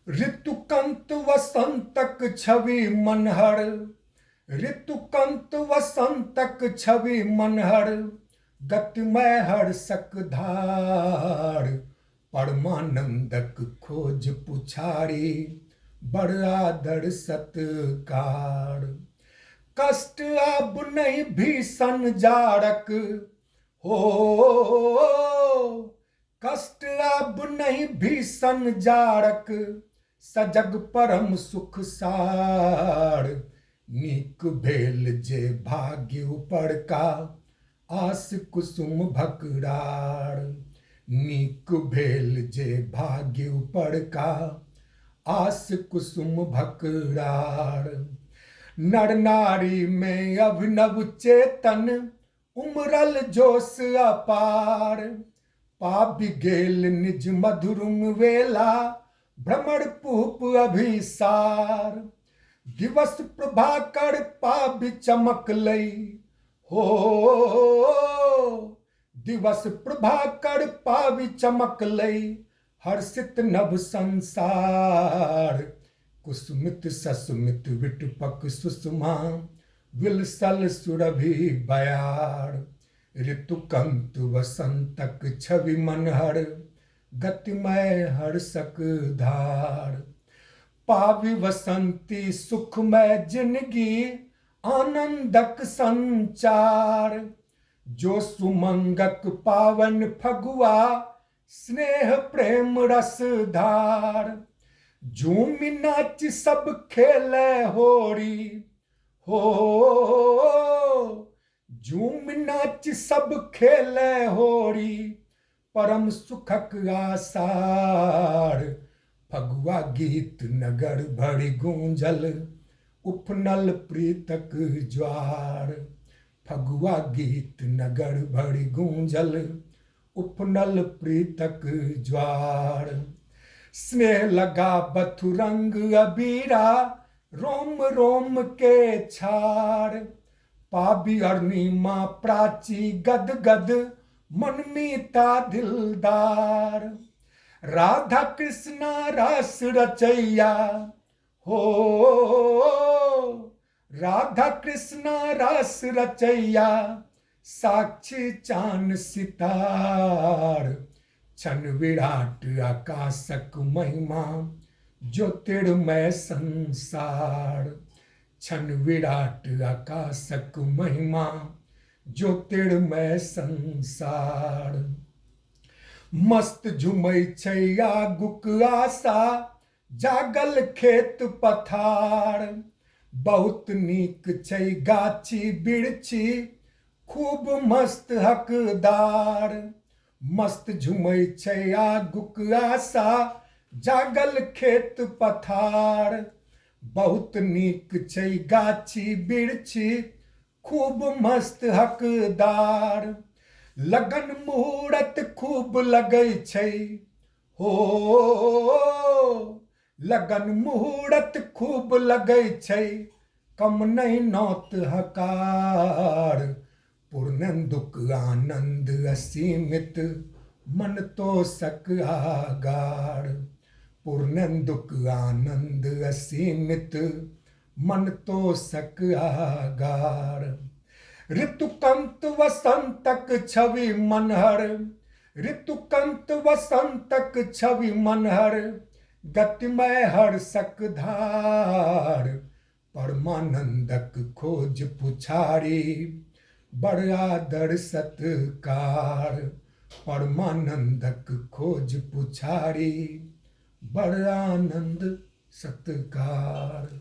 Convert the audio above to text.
ऋतुकंत वसंतक छवि मनहर, ऋतुकंत वसंतक छवि मनहर, गतिमय हर्षक धार। परमानंदक खोज पुछारी, बड़ आदर सत्कार। कष्ट अब नहीं भीषण जाड़क, हो कष्ट अब नहीं भीषण जाड़क, सजग परम सुख सार। नीक भेल जे भाग्य उपरका, आस कुसुम भकरार। नीक भेल जे भाग्य उपरका, आस कुसुम भकरार। नर नारी में अभिनव चेतन, उमरल जोश अपार। पाबि गेल निज मधुरुम वेला, भ्रमर पूप अभिसार। दिवस प्रभाकर पाबि चमक लई, हो दिवस प्रभाकर पाबि चमक लई। हर्षित नभ संसार। कुसुमित ससुमित विटपक सुषमा, विलसल सुरभि बयार। ऋतुकंत वसंतक छवि मनहर, गतिमय हर्षक धार। पावि वसंती सुखमय जिंदगी, आनंदक संचार। जो सुमंगक पावन फगुआ, स्नेह प्रेम रस धार। झूमि नाचि सब खेले होरी, हो झूमि नाचि सब खेले होरी। परम सुखक आसार। फगुआ गीत नगर भरि गूंजल, उफनल प्रीतक ज्वार। फगुआ गीत नगर भरि गूंजल, उफनल प्रीतक ज्वार। स्नेह लगा बथुरंग अबीरा, रोम रोम के छार। पाबि अरुणिमा प्राची गद गद, मन मीता दिलदार। राधा कृष्णा रस रचैया, हो राधा कृष्णा रस रचैया। साक्षी चान सितार। छन विराट आकाशक महिमा, ज्योतिर्मय संसार। छन विराट आकाशक महिमा, ज्योतिर्मय संसार। मस्त झुमै छै आगुक आशा, जागल खेत पथार। बहुत नीक छै गाछी बिरछी, खूब मस्त हकदार। मस्त झुमै छै आगुक आशा, जागल खेत पथार। बहुत नीक छै गाछी बिरछी, खूब मस्त हकदार। लगन मुहूर्त खूब लगै छै, हो लगन मुहूर्त खूब लगै छै। कम नहीं नौत हकार। पूर्णेन्दुक आनंद असीमित, मन तोषक आगार। पूर्णेन्दुक आनंद असीमित, मन तोषक आगार। ऋतुकंत वसंतक छवि मनहर, ऋतुकंत वसंतक छवि मनहर। गतिमय हर्षक धार। परमानंदक खोज पुछारी, बड़ आदर सत्कार। परमानंदक खोज पुछारी, बड़ आनंद सत्कार।